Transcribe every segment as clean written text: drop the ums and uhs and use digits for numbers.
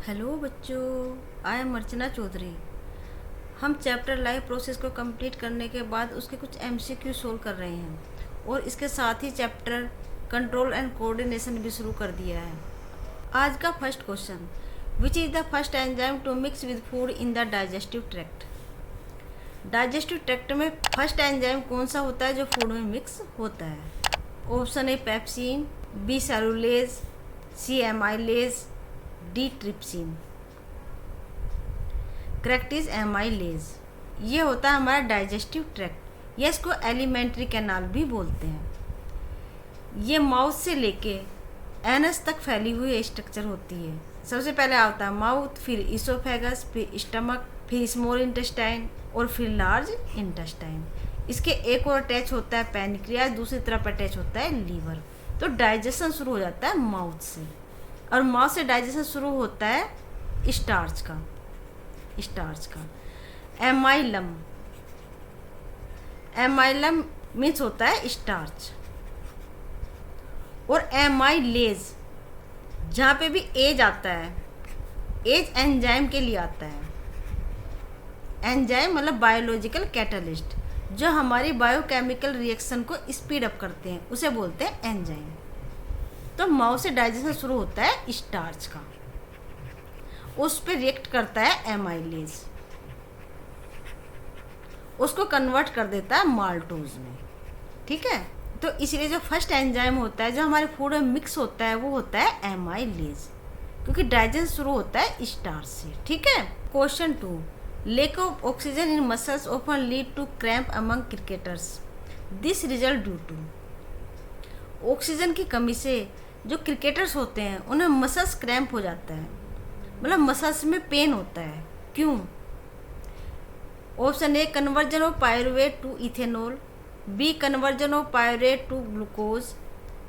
Hello बच्चों, I am अर्चना चौधरी। हम chapter life process को कंप्लीट करने के बाद उसके कुछ एमसीक्यू सोल्व कर रहे हैं और इसके साथ ही चैप्टर कंट्रोल एंड कोऑर्डिनेशन भी शुरू कर दिया है। आज का first question, which is the first enzyme to mix with food in the digestive tract. Digestive tract में फर्स्ट एंजाइम कौन सा होता है जो फूड में मिक्स होता है? Option A pepsin, B cellulase, C amylase, D trypsin. Correct is amylase. ये होता है हमारा डाइजेस्टिव ट्रैक्ट, या इसको एलिमेंट्री कैनाल भी बोलते हैं। ये माउथ से लेके एनस तक फैली हुई स्ट्रक्चर होती है। सबसे पहले आता है माउथ, फिर इसोफेगस, फिर स्टमक, फिर स्मॉल इंटेस्टाइन और फिर लार्ज इंटेस्टाइन। इसके एक और अटैच होता है पैनक्रियाज, दूसरी तरफ अटैच होता है लीवर। तो डाइजेशन शुरू हो जाता है माउथ से, और माउथ से डाइजेशन शुरू होता है स्टार्च का। एमाइलम, एमाइलम मीन्स होता है स्टार्च। और एमाइलेज, जहाँ पे भी एज आता है, एज एंजाइम के लिए आता है। एंजाइम मतलब बायोलॉजिकल कैटलिस्ट, जो हमारी बायोकेमिकल रिएक्शन को स्पीड अप करते हैं, उसे बोलते हैं एंजाइम। तो माउथ से डाइजेशन शुरू होता है स्टार्च का, उस पर रिएक्ट करता है एमाइलेज, उसको कन्वर्ट कर देता है माल्टोज में। ठीक है, तो इसलिए जो फर्स्ट एंजाइम होता है जो हमारे फूड में मिक्स होता है वो होता है एमाइलेज, क्योंकि डाइजेशन शुरू होता है स्टार्च से। ठीक है। Question 2, lack of oxygen in muscles often lead to cramp among cricketers. This result due to. Oxygen की कमी से जो क्रिकेटर्स होते हैं उन्हें मसल्स क्रैम्प हो जाता है, मतलब मसल्स में पेन होता है। क्यों? Option A, conversion of pyruvate to ethanol, B conversion of pyruvate to glucose,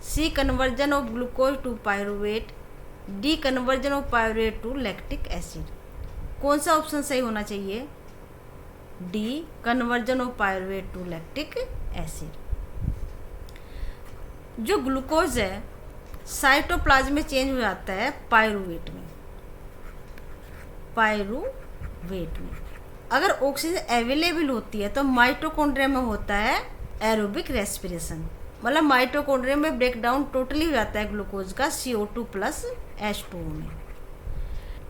C conversion of glucose to pyruvate, D conversion of pyruvate to lactic acid. कौन सा ऑप्शन सही होना चाहिए? D, conversion of pyruvate to lactic acid. जो glucose है cytoplasm में change हो जाता है पायरुवेट में। अगर ऑक्सीजन अवेलेबल होती है तो माइटोकॉन्ड्रिया में होता है एरोबिक रेस्पिरेशन, मतलब माइटोकॉन्ड्रिया में ब्रेकडाउन टोटली हो जाता है ग्लूकोज का CO2 प्लस H2O में।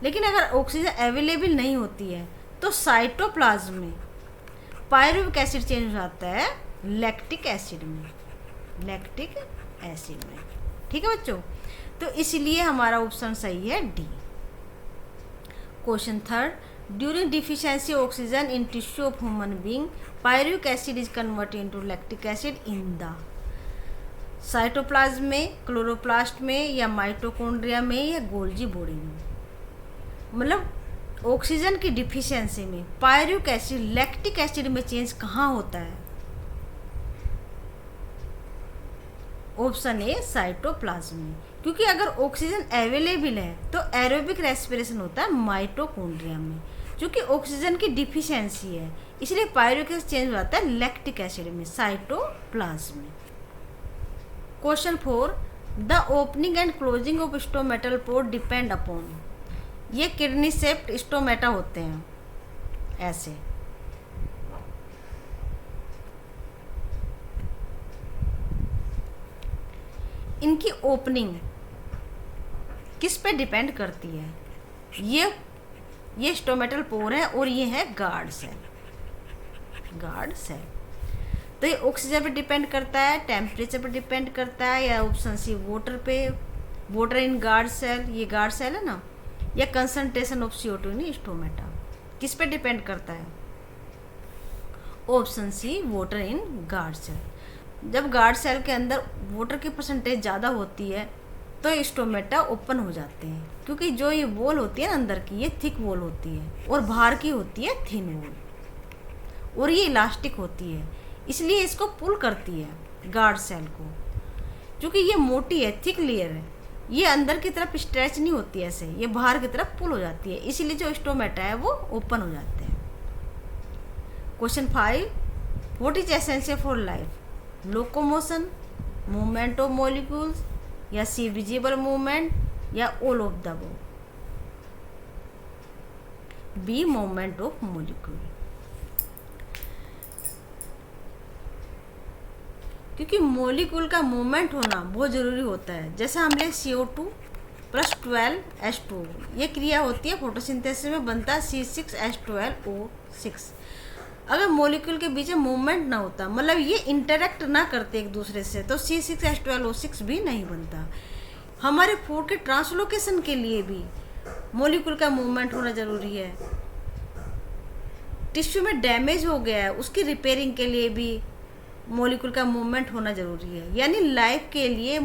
लेकिन अगर ऑक्सीजन अवेलेबल नहीं होती है तो साइटोप्लाज्म में पायरुविक एसिड चेंज हो जाता है लैक्टिक एसिड में। ठीक है बच्चों, तो इसलिए हमारा ऑप्शन सही है D. Question 3, during deficiency oxygen in tissue of human being, pyruvic acid is converted into lactic acid in the cytoplasm में, क्लोरोप्लास्ट में, या माइटोकॉन्ड्रिया में, या गोल्जी बॉडी में। मतलब ऑक्सीजन की डिफिशियंसी में पायरुविक एसिड लैक्टिक एसिड में चेंज कहाँ होता है? ऑप्शन ए, साइटोप्लाज्म में। क्योंकि अगर ऑक्सीजन अवेलेबल है तो एरोबिक रेस्पिरेशन होता है माइटोकॉन्ड्रिया में। क्योंकि ऑक्सीजन की डिफिशियंसी है इसलिए पायरुविक एसिड चेंज हो जाता है लैक्टिक एसिड में, साइटोप्लाज्म में। Question 4, the opening and closing of stomatal pore depend upon. ये किडनी शेप्ड स्टोमेटा होते हैं ऐसे। इनकी ओपनिंग किस पे डिपेंड करती है? ये स्टोमेटल पोर है और ये है गार्ड सेल। तो ये ऑक्सीजन पे डिपेंड करता है, टेम्परेचर पे डिपेंड करता है, या ऑप्शन सी वाटर पे, वाटर इन गार्ड सेल, ये गार्ड सेल है ना, या concentration of CO2 in stomata. किस पे डिपेंड करता है? Option C, water in guard cell. जब गार्ड सेल के अंदर वाटर की परसेंटेज ज़्यादा होती है तो स्टोमेटा ओपन हो जाते हैं, क्योंकि जो ये वॉल होती है ना अंदर की, ये थिक वॉल होती है और बाहर की होती है थिन वॉल, और ये इलास्टिक होती है, इसलिए इसको पुल करती है गार्ड सेल को। क्योंकि ये मोटी है, थिक लेयर है, ये अंदर की तरफ स्ट्रेच नहीं होती है ऐसे, ये बाहर की तरफ पुल हो जाती है, इसीलिए जो स्टोमेटा है वो ओपन हो जाते हैं। Question 5, what is essential for life? Locomotion, movement of molecules, या सी विजिबल मूवमेंट, या all of the above. B movement of molecule. क्योंकि मॉलिक्यूल का मूवमेंट होना बहुत ज़रूरी होता है। जैसे हम ले CO2 + 12H2, ये क्रिया होती है फोटोसिंथेसिस में, बनता है C6H12O6। अगर मॉलिक्यूल के बीच में मूवमेंट ना होता, मतलब ये इंटरेक्ट ना करते एक दूसरे से, तो C6H12O6 भी नहीं बनता। हमारे फूड के ट्रांसलोकेशन के लिए भी मॉलिक्यूल का मूवमेंट होना ज़रूरी है। टिश्यू में डैमेज हो गया है, उसकी रिपेयरिंग के लिए भी मॉलिक्यूल का मूवमेंट होना ज़रूरी है। यानी लाइफ के लिए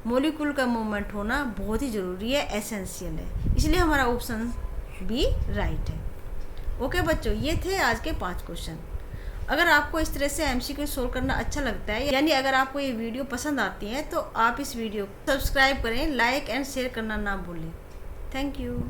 मॉलिक्यूल का मूवमेंट होना बहुत ही ज़रूरी है, एसेंशियल है। इसलिए हमारा ऑप्शन बी राइट है। ओके बच्चों, ये थे आज के 5 क्वेश्चन। अगर आपको इस तरह से MCQ सोल्व करना अच्छा लगता है, यानी अगर आपको ये वीडियो पसंद आती है, तो आप इस वीडियो को सब्सक्राइब करें, लाइक एंड शेयर करना ना भूलें। Thank you.